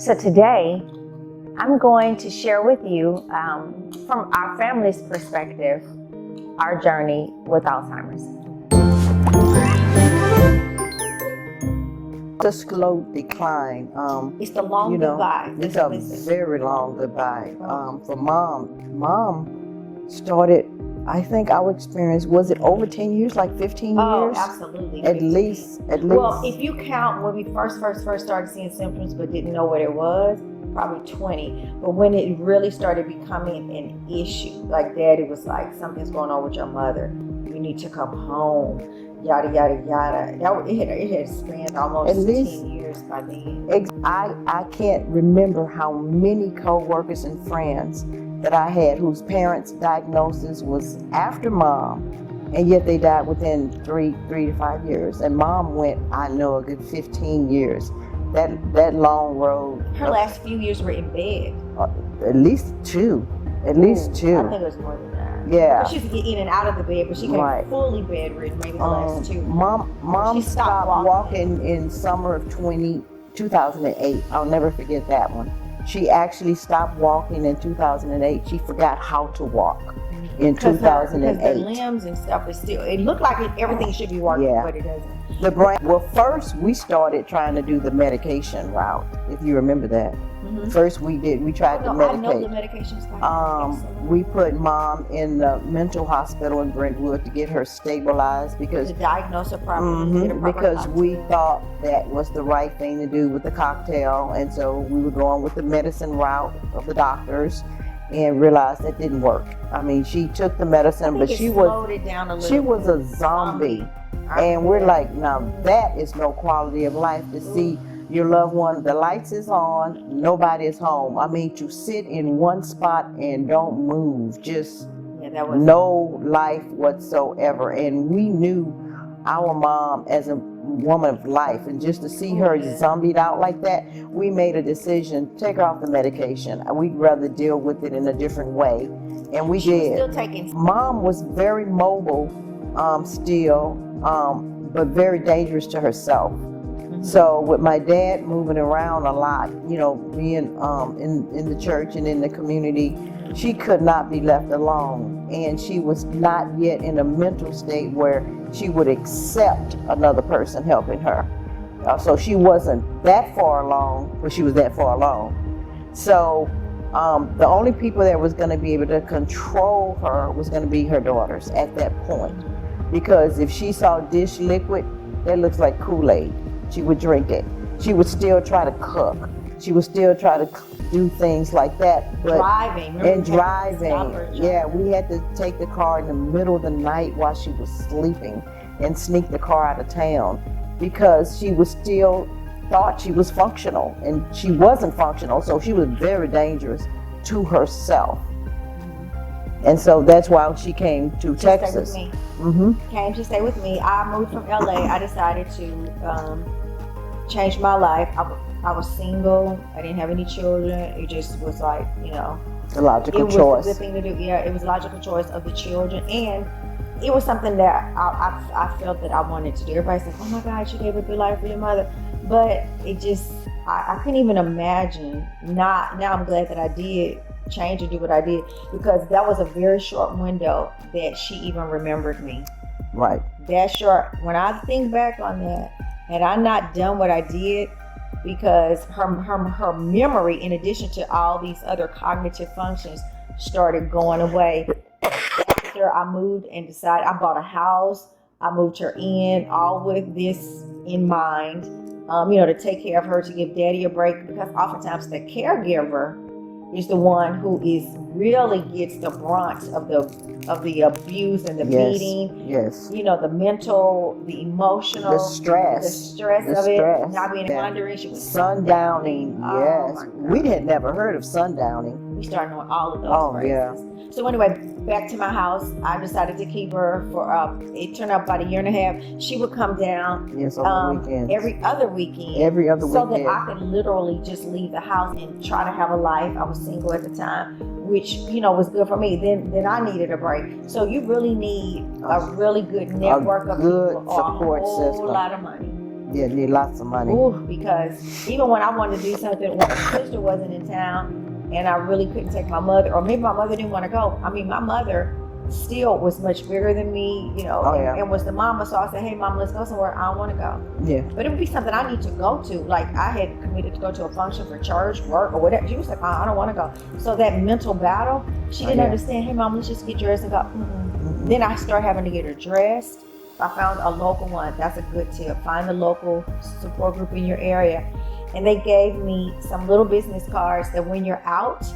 So today, I'm going to share with you, from our family's perspective, our journey with Alzheimer's. The slow decline. It's the long goodbye. It's a very long goodbye. For mom started, I think our experience, was it over 10 years, like 15 years? Oh, absolutely. At least. Well, if you count when we first started seeing symptoms but didn't know what it was, probably 20. But when it really started becoming an issue, like Daddy was like, something's going on with your mother. You need to come home. Yada, yada, yada. It had spanned almost 10 years by then. I can't remember how many co-workers and friends that I had whose parents' diagnosis was after Mom, and yet they died within 3 to 5 years. And Mom went, I know, a good 15 years. That long road. Her last few years were in bed. At least two. I think it was more than that. Yeah. She used to get in and out of the bed, but she came fully bedridden maybe the last two. Mom stopped walking in summer of 2008. I'll never forget that one. She actually stopped walking in 2008. She forgot how to walk in 2008. Because the limbs and stuff is still, it looked like everything should be working, but it doesn't. The brain. Well, first we started trying to do the medication route, if you remember that. Mm-hmm. First we tried to medicate. I know the medications. We put Mom in the mental hospital in Brentwood to get her stabilized to diagnose her properly. Because we thought that was the right thing to do with the cocktail, and so we were going with the medicine route of the doctors, and realized that didn't work. I mean, she took the medicine, but she was a zombie. And we're like, now that is no quality of life, to see your loved one, the lights is on, nobody is home. I mean, to sit in one spot and don't move, just no life whatsoever. And we knew our mom as a woman of life, and just to see her zombied out like that, we made a decision, take her off the medication. We'd rather deal with it in a different way. And we did. Mom was very mobile still, but very dangerous to herself. So with my dad moving around a lot, being in the church and in the community, she could not be left alone. And she was not yet in a mental state where she would accept another person helping her. So she wasn't that far along, but she was that far along. So the only people that was going to be able to control her was going to be her daughters at that point. Because if she saw dish liquid that looks like Kool-Aid, she would drink it. She would still try to cook. She would still try to do things like that. But driving. Yeah, we had to take the car in the middle of the night while she was sleeping and sneak the car out of town, because she was still thought she was functional, and she wasn't functional. So she was very dangerous to herself. And so that's why she came to Texas. Stay with me. Came to stay with me. I moved from LA. I decided to change my life. I was single. I didn't have any children. It just was like, a logical choice. It was a good thing to do. Yeah, it was a logical choice of the children. And it was something that I felt that I wanted to do. Everybody said, oh my God, you gave a good life for your mother. But it just, I couldn't even imagine. Now I'm glad that I did change and do what I did, because that was a very short window that she even remembered me. Right. That short. When I think back on that, had I not done what I did, because her memory, in addition to all these other cognitive functions, started going away. After I moved and decided, I bought a house, I moved her in, all with this in mind, to take care of her, to give Daddy a break, because oftentimes the caregiver is the one who really gets the brunt of the abuse and the beating. Yes. The mental, the emotional, the stress of it. Not being wondering, she was sundowning. Yes. We had never heard of sundowning. We started on all of those phrases. Yeah. So anyway, back to my house. I decided to keep her for, it turned out about a year and a half. She would come down on weekends. every other weekend. So that I could literally just leave the house and try to have a life. I was single at the time, which, was good for me. Then I needed a break. So you really need a really good network of people, support a whole system. lot of money. Yeah, need lots of money. Ooh, because even when I wanted to do something, when my sister wasn't in town and I really couldn't take my mother, or maybe my mother didn't want to go. I mean, my mother still was much bigger than me, you know, and was the mama. So I said, hey, mom, let's go somewhere. I don't want to go. Yeah. But it would be something I need to go to. Like I had committed to go to a function for church, work, or whatever. She was like, I don't want to go. So that mental battle, she didn't understand. Hey, mom, let's just get dressed and go. Mm-hmm. Then I started having to get her dressed. I found a local one. That's a good tip. Find a local support group in your area. And they gave me some little business cards that when you're out,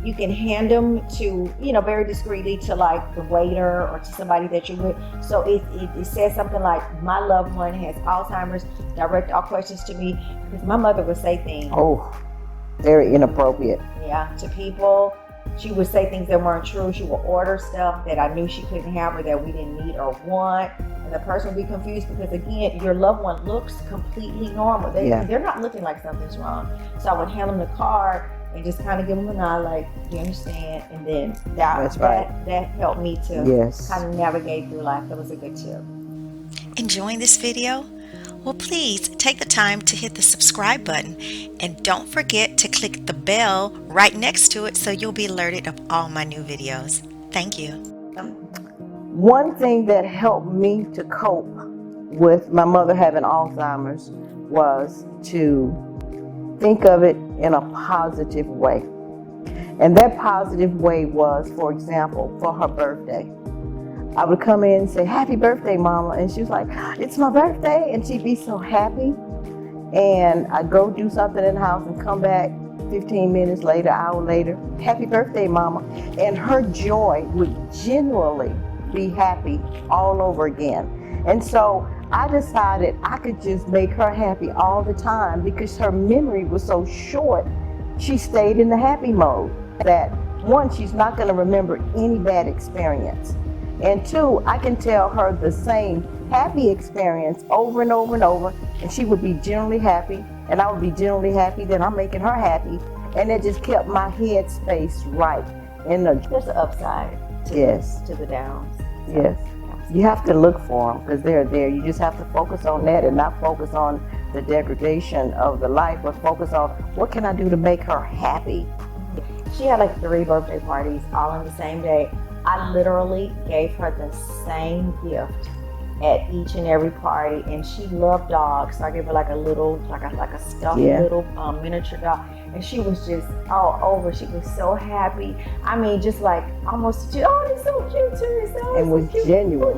you can hand them to, you know, very discreetly to like the waiter or to somebody that you're with. So it says something like, my loved one has Alzheimer's, direct all questions to me, because my mother would say things. Oh, very inappropriate. Yeah, to people. She would say things that weren't true. She would order stuff that I knew she couldn't have or that we didn't need or want. And the person would be confused because, again, your loved one looks completely normal. They're not looking like something's wrong. So I would hand them the card and just kind of give them a nod like, do you understand? And then that helped me to kind of navigate through life. That was a good tip. Enjoying this video? Well, please take the time to hit the subscribe button and don't forget to click the bell right next to it so you'll be alerted of all my new videos. Thank you. One thing that helped me to cope with my mother having Alzheimer's was to think of it in a positive way. And that positive way was, for example, for her birthday. I would come in and say, happy birthday, Mama. And she was like, it's my birthday. And she'd be so happy. And I'd go do something in the house and come back 15 minutes later, hour later, happy birthday, Mama. And her joy would genuinely be happy all over again. And so I decided I could just make her happy all the time because her memory was so short. She stayed in the happy mode. That one, she's not going to remember any bad experience. And two, I can tell her the same happy experience over and over and over, and she would be generally happy, and I would be generally happy, then I'm making her happy. And it just kept my head space right. There's an upside to the downs. Yes. You have to look for them because they're there. You just have to focus on that and not focus on the degradation of the life, but focus on what can I do to make her happy. She had like 3 birthday parties all on the same day. I literally gave her the same gift at each and every party, and she loved dogs. So I gave her like a little, like a stuffed little miniature dog, and she was just all over. She was so happy. I mean, just like almost, oh, it's so cute too. And was genuine.